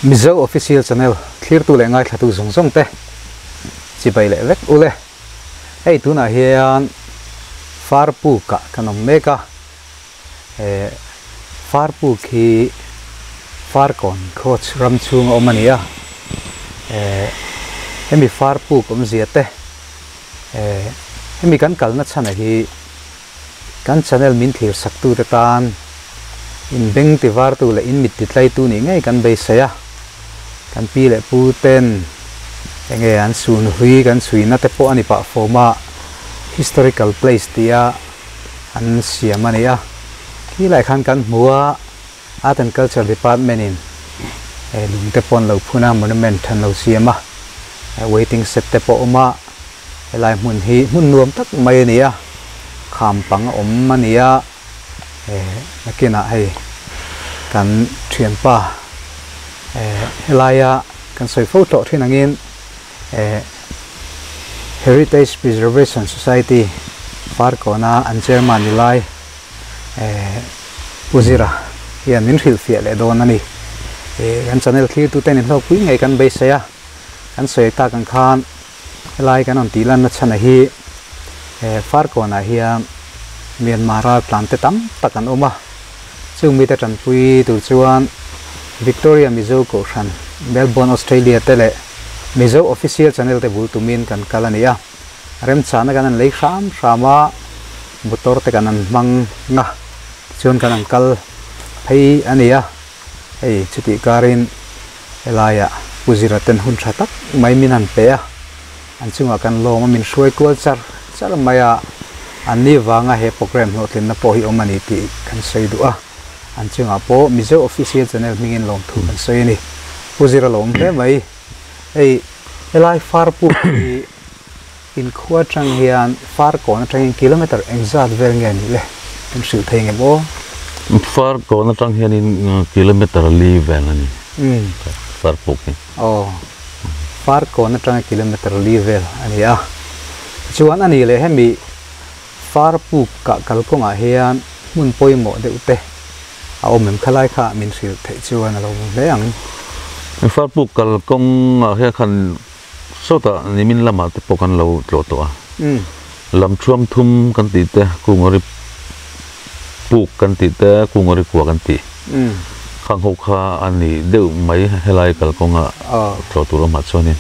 Mizo official channel clear tu le ngai thatu zong zong te chi bai le vek ule hei tu na hian farpu ka kanom meka farpu khi far kon coach ram chung omania hemi farpu kom ziate hemi kan kalna chana hi kan channel min thlir saktu te tan in beng ti var tu le in mit ti tlai tu ni ngai kan bei saya kan pi le pu ten enge an sun hui kan suina te po ani pa forma historical place tia an siamania ki lai khan kan mua art and culture department in lung te pon lo phuna monument than lo siama waiting set te po ma lai mun hi mun nuam tak mai ania kham pang om mania nakina hei kan thian pa helaya kan soi photo thin angin Heritage Preservation Society far kona an chairman nilai puzira hian min thil fia le don ani kan channel clear tu ten in lo pui ngai kan bei saya kan soi ta kan khan helai kan on tilan na chana hi far kona hian Myanmar plante tam takan oma chung mi ta tran pui tu chuan Victoria Mizo ko ran Melbourne Australia tele Mizo official channel te bul tumin kan kalania rem chana kan lei kham rama motor te kan mang nga chun kan kal phei ania ei chuti karin elaya puziraten hun thatak mai minan pe a an chunga kan lo ma min shoi culture char maya ani wanga he program no tlen na po hi omani ti kan sei du a an chunga po Mizo official channel mingin long thu kan sei ni puzira lom te mai ei elai far pu in khua tang hian far kon tang kilometer exact vel nge ni le kan sil thei nge bo far kon tang hian in kilometer li vel ani far pu ki far kon tang kilometer li vel ani a chuan ani le hemi far pu ka kalkonga hian mun poimo de ute a omem khalai kha min sil thei chuan alo le ang far pu kalkong he khan sota nimin lama te pokan lo tlo a lam thuam thum kan ti te kungori pu kan ti te kungori kwa kan ti khang ho kha ani deu mai helai kalkonga tlo tu ma choni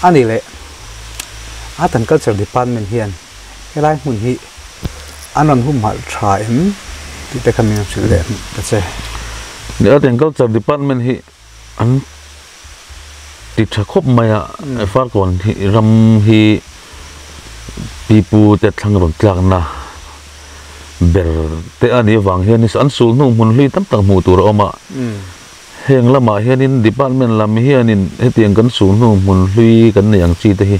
ani le art and culture department hian helai mun hi anon hum hal tha em ti te khamin chil le ta che the art and culture department hi an ti thakop maya far kon hi ram hi pipu te thlang ron tlak na ber te ani wang hian is an sul nu mun hlui tam tak mu tur oma heng lama hian in department lam hian in hetiang kan sul nu mun hlui kan yang chi te hi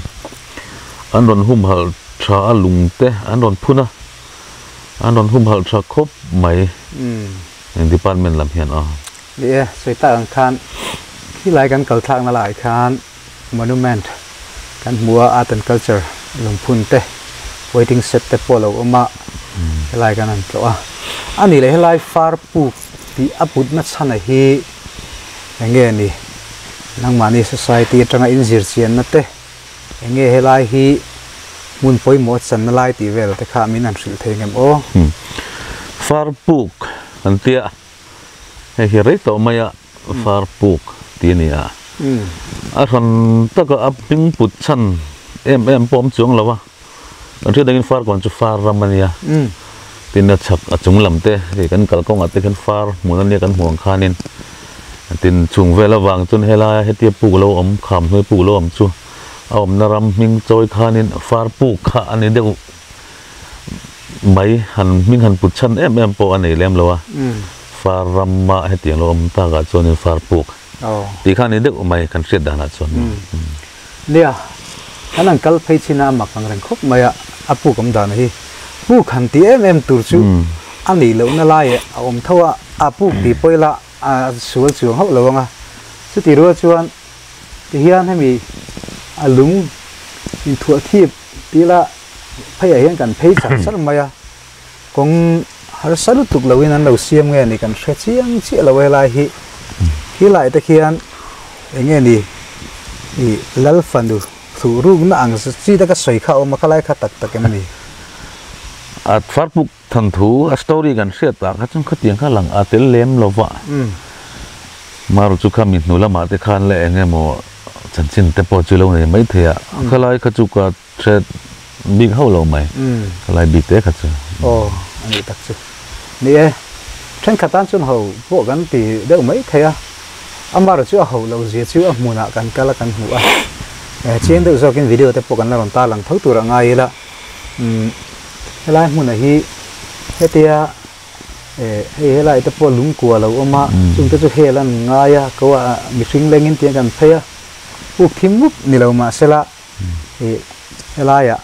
an ron hum hal tha alung te an ron phuna an ron hum hal tha khop mai department lam hian yeah soi ta ang khan khi lai kan kal thak na lai khan monument kan mua art and culture lung phun te waiting set te polo oma lai kan an to ani le helai far pu ti aput na chana hi enge ni nang mani society tanga injir chian na te enge helai hi mun poi mo chan na lai ti vel te kha min an sil thengem far puk an tia he re to maya far puk tinia a ron taka aping put chan em pom chung lawa an thia dangin far kon chu far ramania tin na chak a chung lamte ri kan kal kong ate kan far munan ne kan huang khanin tin chung vela wang chun hela hetia pu lo om kham hoi pu lo om chu om naram ming choi khanin far pu kha ani deu mai han ming han put chan em po ani lem lawa far ramma hetiang lo om ta ga chon far pu ti khan inde umai kan set dana chon lia kanang kal phei china makang reng khop maya apu kam dan hi pu khan ti em tur chu ani lo na lai om thawa apu ti poila sul chuang ho lawanga chu ti ro chuan ti hian hemi alung in thua thip ti la phei hian kan phei chan sar maya kong har salu tuk lawin an lo siam nge ni kan hre chiang chi lo lai hi khi lại ta khian nghe đi thì lal phần du thủ rung nó ăn chỉ ta cái sợi khao mà cái lại khát tắc cái này phát bục thần thú story gần xưa ta các chúng khất tiếng các lăng tel lem lova mà rồi chúng kami nô la mà te khan lệ nghe mò chân chân te po chu lâu này mấy thế à cái lại các chúng có chết bị hao lâu mày cái lại bị té các chú anh ấy tắc chú nè trên khát tan xuân hậu bộ gắn thì đều mấy thế à mà rồi chú hậu lâu gì chú muốn à cần cái là cần hữu à trên được rồi cái video te po gắn là làm ta làm thấu tu ra ngay là cái lại muốn là hết tia hay lại tập vào lúng cua lâu mà chúng ta cho hết là ngay à câu à mình sinh lên những tiếng gần thấy à u phim múp ni lâu mà sẽ là hay lại à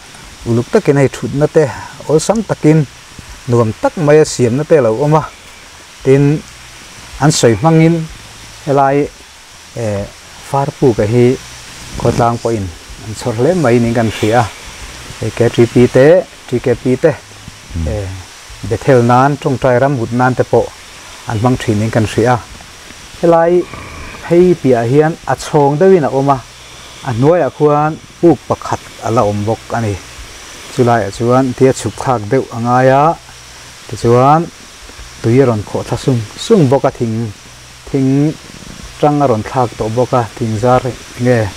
lúc tất cái này chụp nó te ở sắm takin nuông tất mấy xiêm nó te lâu mà tin anh soi mang in hay lại phá pu cái hi có lang point anh soi lên mấy những gần phía cái tripite để theo nan trong trai ram hụt nan te po an bang thìn nên cần sửa lại hay bia hiền chong đây na oma nuôi khuan buk pakhat ala bok ani chulai chuan tia chuk khak deuh angaya ti chuan tuiron kho sung boka thing trăng ron thak to boka thing zar nge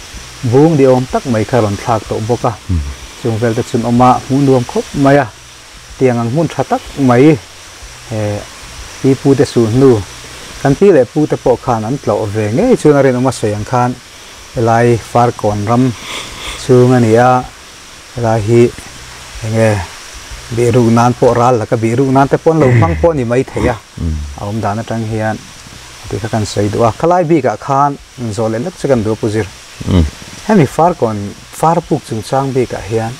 bung di om tak mai kharon thak to boka chung vel te chun oma mun nuam khop maya tiang ang mun thatak mai pi pu te su nu kan pi le pu te po khan an tlo ve nge chuna ren oma soyang khan elai far kon ram chunga nia la hi nge biru nan po ral la ka biru nan te pon lo mang po ni mai theya aum dana tang hian ti kha kan sei do khalai bi ka khan zole lak chakan do puzir hemi far puk chung chang bi ka hian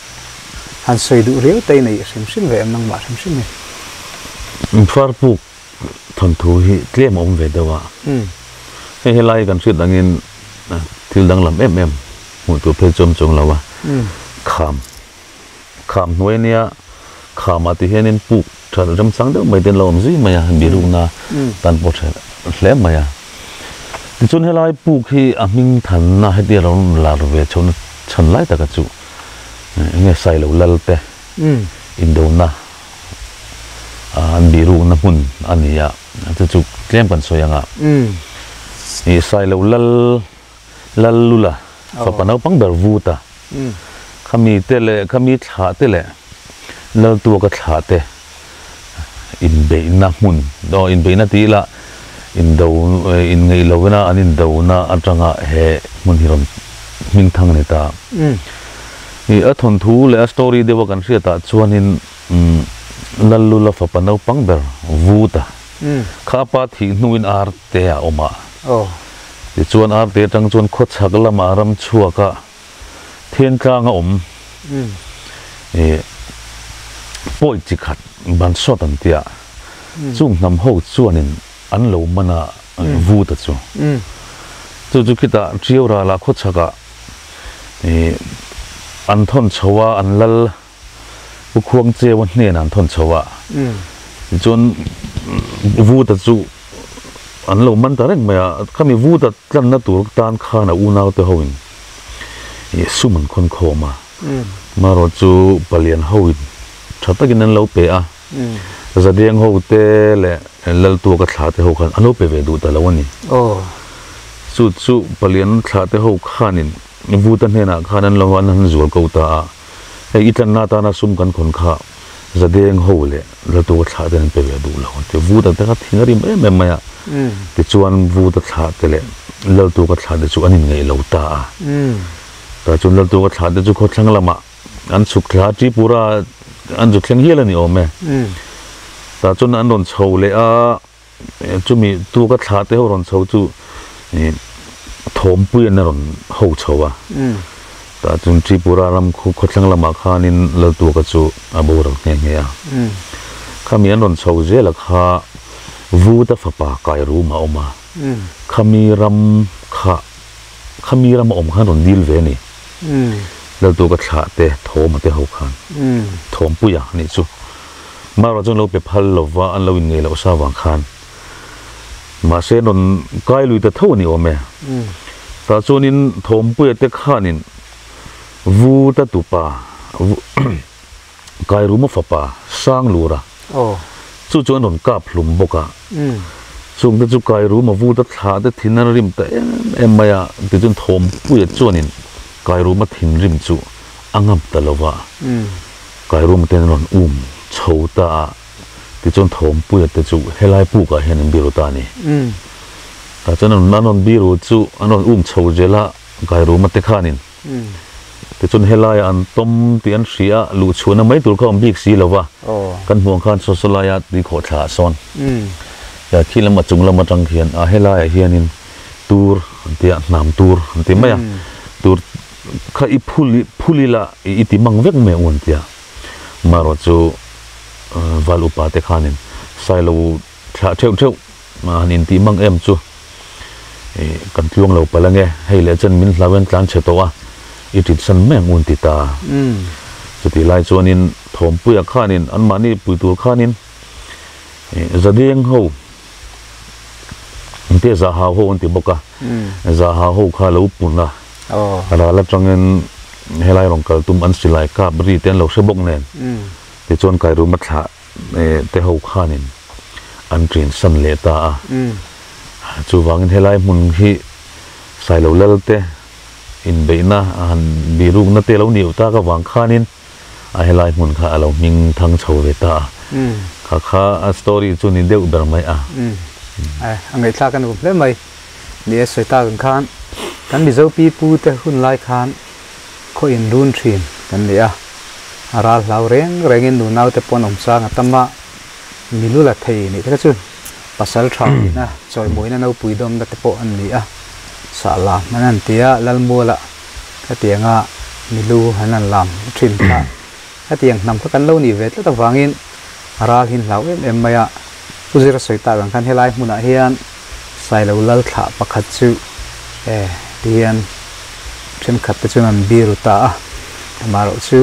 han sei du riu tei nei sim ve am nang ma sim nei far puk thon thu hi tlem om ve dawa he lai kan sit angin thil dang lam em mu tu phe chom chong lawa kham noi nia kham ati henin puk thal ram sang de mai den lom zi maya biru na tan po the hle maya ti chun he lai puk hi aming than na he dia ron la ve chon chan lai ta ka chu nghe sai lo lal te indona an biru na mun ania chu chu klem kan soyanga ni sai lo lal lula fa panau pang ber vuta khami tele khami tha tele lal tu ka tha te in be na mun do in be na ti la in do in ngei lo na anin do na atanga he mun hiron ming thang ne ta a thon thu le story dewa kan ria ta chuanin lallu la fa panau pangber vuta khapa thi nuin ar te a oma ti chuan ar te tang chuan kho chhak lama ram chuaka then kanga om poi chi khat ban so tan tia chung nam ho chuanin an lo mana vuta chu chu kita triora la kho chhaka an thon chowa an lal bu khuang che wan ne an thon chowa chon vu ta chu an lo man ta reng ma khami vu ta tlan na tur tan khana u naw te hoin yesu man khon khoma ma ro chu palian hoin thatakin an lo pe a zadeng ho te le lal tu ka thla te ho khan an lo pe ve du ta lawani chu palian thla te ho khanin vu ta hena khanan lawan han zual ko ta e itan na ta na sum kan khon kha zadeng ho le la tu thla den pe ve du la te vu ta ta thingari me maya ti chuan vu ta thla te le la tu ka thla de chu anin ngei lo ta ta chun la tu ka thla de chu kho thlang lama an suk thla tri pura an ju thleng hial ani ome ta chun an ron chho le a chu mi tu ka thla te ho ron chho chu thom puyan na ron ho chowa ta chun tripura ram kho thlang lama khanin la tu ka chu abor nge nge ya khami an ron chho je la kha vu ta fa pa kai ru ma oma khami ram om khan ron dil ve ni la tu ka thla te thom te ho khan thom puya ni chu ma ro chun lo pe phal lo wa an lo in nge lo sa wang khan mà sẽ non cái lui ta thâu ni ome ta cho nên thom bùi te khanin vu ta tu pa cái rùm phá pa sang lura chú cho non cáp lùm boka chung ta chú cái rùm vu ta thà ta thin rim ta em maya ti chun thom bùi cho nên cái rùm thin rim chú angam ta lova cái rùm te non chou ta ti chon thom pui te chu helai pu ka hen biru ta ni ta chon non biru chu anon chou jela gai ru mate khanin ti chon helai an tom ti an ria lu chuna mai tur khom bik si lova kan huang khan sosolaya ti kho tha son ya khilam chung lam atang khian a helai hianin tur tia nam tur ti maya tur kha I phuli la I ti mang vek me un tia maro chu valu pa te khanin sailo tha theu ma nin ti mang em chu kan tlong lo palange hei le chen min hlawen tlan chetowa itit san meng un ti ta chuti lai chuanin thom puya khanin an mani puitur khanin zadeng ho te za ha ho un ti boka za ha ho kha lo punna ala la changen helai rong kal tum an silai ka bri ten lo se bok nen ti chon kai ru matha te ho khanin an trin san le ta chu wangin helai mun hi sai lo lal te in beina an biruk na te lo niu ta ka wang khanin a helai mun kha alo ming thang chho ve ta kha a story chu ni deu ber mai angai thla kan ble mai ni soi ta kan mi zo pi pu te hun lai khan ko in run thin kan le aral lau rengin nu nau te pon om sang atama milu la thei ni ka chu pasal thau na choi moi na no puidom da te po an ni sa la manan tia lal mola ka tianga milu hanan lam thin ka tiang nam ka kan lo ni ve ta wangin aral hin lau em maya uzira soita gang kan helai muna hian sai lo lal thla pakhat chu tian chen khat te chuan biru ta maro chu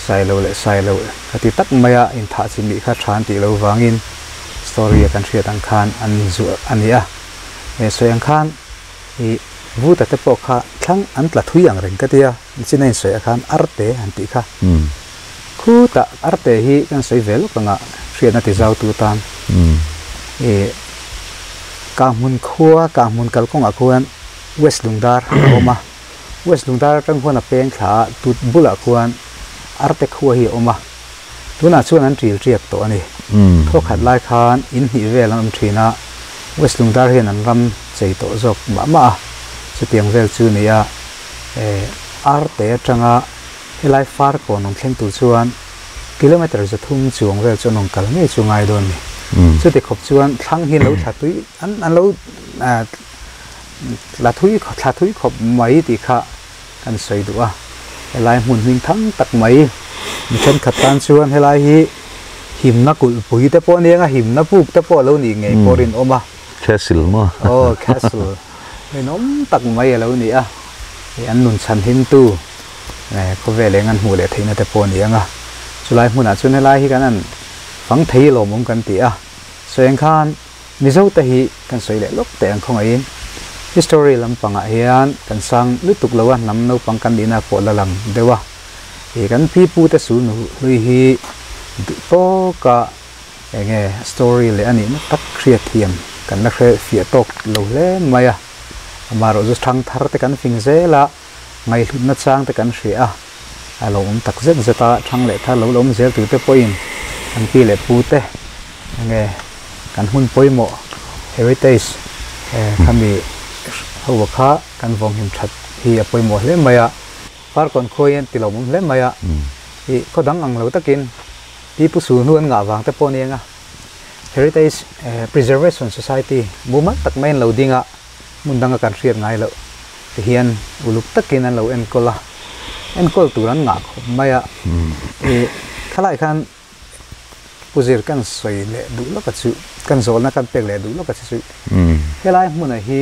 sai lo kati tak maya in tha chi mi kha than ti lo wangin story kan thria tang khan an zu ania soyang khan I vu ta te po kha thlang an tla thui ang reng ka tia chinai soya khan arte an ti kha khu ta arte hi kan sei vel panga thria na ti zau tu tan ka mun khua ka mun kal kong akhuan west lungdar oma west lungdar tang hona peng kha tut bula khuan arte khua hi oma tuna chuan an tril triak to ani kho khat lai khan in hi vel an thina west lungdar hian an ram chei to jok ma chu tiang vel chu nia arte atanga helai far ko nong thleng tu chuan kilometer za thum chuang vel chu nong kal nge chungai don ni chu te khop chuan thlang hi lo thatui an lo la thui khop mai ti kha kan sei du helai mun hing thang tak mai mi chen khatan chuan helai hi himna kul pui te po nenga himna puk te po lo ni ngei porin oma castle ma castle nei nom tak mai lo ni an nun chan hin tu ko vele ngan hu le theina te po nenga chulai hmuna chun helai hi kanan phang thei lo mong kan ti soeng khan mizo te hi kan soi le lok te ang khong in history lampanga hian kan sang lutuk lawa nam no pangkan dina ko lalang dewa kan pi pu te su nu hui hi to ka enge story le ani na tak khriat thiam kan na khre fia tok lo le maya amaro ju thang thar te kan fing zela ngai hlun na chang te kan hria alo tak zet zeta thang le tha lo lom zel tu te point an pi le pu te enge kan hun poimo heritage khami hawa kha kan vong him that hi a poimo hle maya par kon khoyen tilom hle maya hi ko dang ang lo takin pi pu su nuan nga wang te ponianga heritage preservation society buma tak main lo dinga mundanga kan riat ngai lo te hian uluk takin an lo en kol turan nga kho maya khalai khan puzir kan soi le du lo ka chu kan zol na kan pek le du lo ka chu helai hmuna hi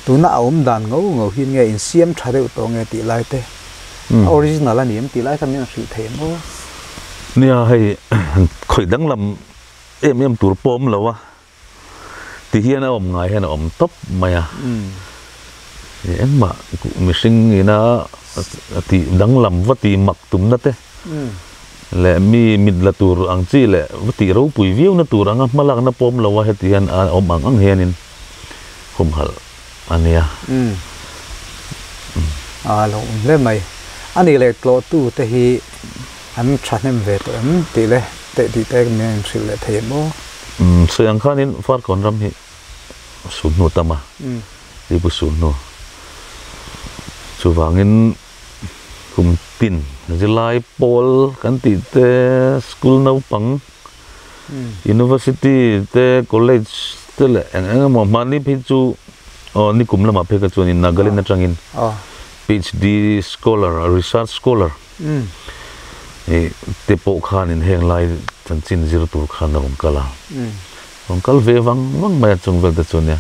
tuna aum dan ngo hin nge in siam thare to nge ti lai te original ani em ti lai kan ni ri the mo nia hei khoi dang lam em tur pom lo wa thì hiện ở ngay hiện ở top mày à em mà mình sinh nó thì đắng làm vật thì mặc tụm đất đấy lẽ mình là tour ang chi lẽ vật thì rau bùi viu nó tour ang mà lang nó pom là vậy thì hiện ang hiện không hal anh à lo le mai ani le tlo tu te hi an thanem ve to em ti le te ti te me sil le the mo so yang khan in far kon ram hi sun no tama đi bu sun no chu wangin kum tin July Paul kan ti te school no pang university te college te le ang mo mani phi chu ni kum lama phe ka chuan in Nagaland na tangin PhD scholar research scholar te po khan in heng lai chan chin zir tur khan na kala kal ve wang ma chung ve ta chuan ya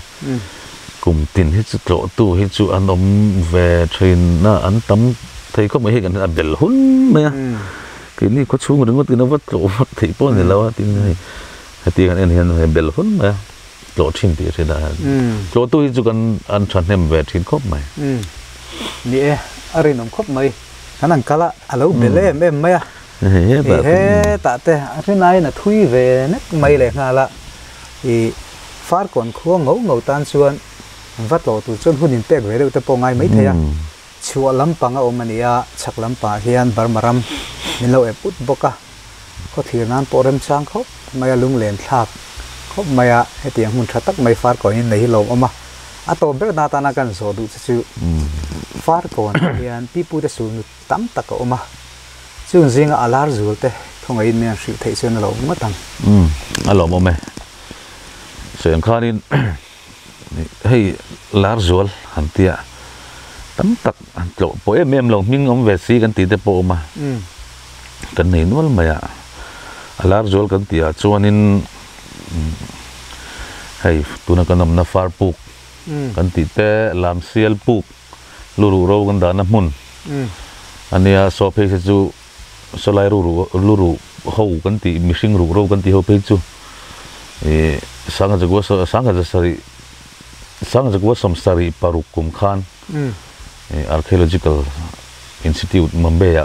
kum tin hi chu tlo tu hi chu an ve train na an tam thei ko mai he kan abel hun ma cái này có chung rồi nó vất lộ vất thị po này lâu tin này thì anh hiện bel hun mà lộ trình thì thế là chỗ tôi chỉ cần ăn chọn em về trên khóc mày nè ari nông khóc mày anh ăn cala alo bel em mày he tạ te cái này là thui về nét mày lại ngà la thì phát còn khua ngấu tan xuân vất lộ từ chân hun in pek về đâu tới po ngay mấy thế à chua lắm pang ở Omania chắc lắm pa hiền barmaram mình lâu eput boka có thể nan porem sang khóc mày lung lên thạc khóc mày hay tiếng hun thắt tắc mày phát còn in này lâu mà à tổ bé na ta na cần số đủ chứ phát còn hiền pipu để xuống tắm tắc ở mà chứ riêng ở lá rùa thế không ai nên sự thấy xuyên lâu mất thằng lâu mà mày xem khai đi hay lá rùa hẳn tiệt tấm tắc chỗ bố em lòng nhưng ông về xí cái tí tế bộ mà cái này nó mà lá rồi cái tí cho nên hay tụi nó còn nằm na far puk cái tí tế làm siêu puk luru rau cái đó nằm mun anh ấy so phê chú so lại luru hậu cái tí mixing luru rau cái tí hậu phê chú sáng giờ có samsari paruk kum khan Archaeological Institute Mumbai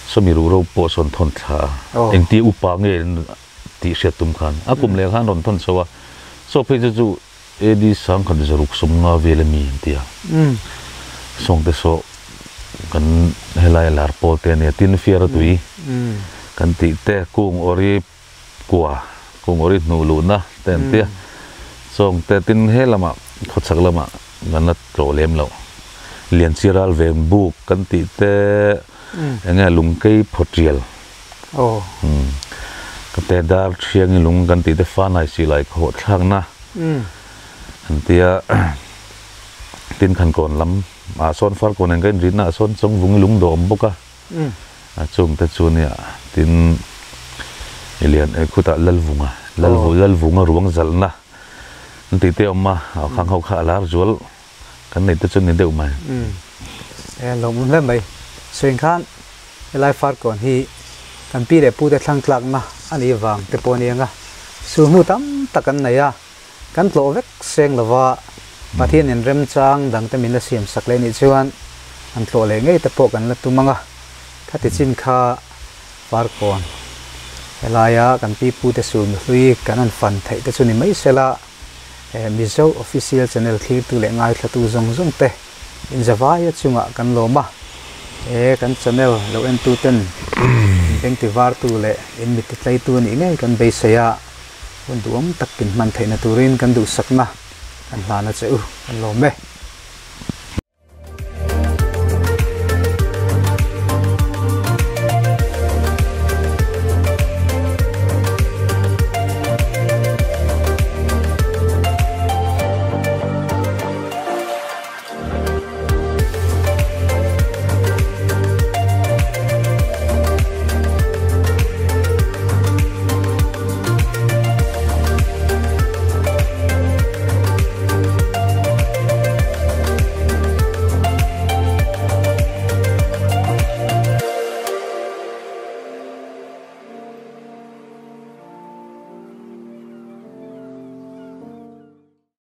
so mi ru ro po son thon tha eng ti upa nge ti se tum khan akum le khan ron thon sowa so phe ju edi sang khan zaruk sum nga vele mi tia song te so kan helai lar po te ne tin fiar tui kan ti te kung ori kwa kung ori nu lu na ten tia song te tin helama khochak lama ganat tro lem lo liền chiral về buộc căn tị te nghe lùng cây phật riel cái te dar chiang lùng căn tị te pha này xì lại hot thang na anh tia tin khăn còn lắm mà son phát còn anh cái gì na son sống vùng lùng đom bốc à chung te chun ya tin liền khu ta lal vùng ruộng zal na anh tị te mà khang hậu khá lá rồi cái này tôi cho nên đều mà lòng lên mày xuyên khan lại phát còn hi cần pi để pu để thăng lạc mà anh ấy vàng để po niang à su mu tam ta kan này à kan lo vek seng lova pathian en rem chang dang te min la siam sak le ni chuan an lo le ngei te po kan la tumanga thati chin kha far kon elaya kan pi pu te su hui kan an fan thai te chuni mai sela mizo official channel thir tu le ngai thla tu zong te in zawaya chunga kan loma kan channel lo en tu ten beng ti var tu le in mit tlai tu ni ngai kan be saya un duam tak pin man thaina turin kan du sakna kan hlana cheu kan lome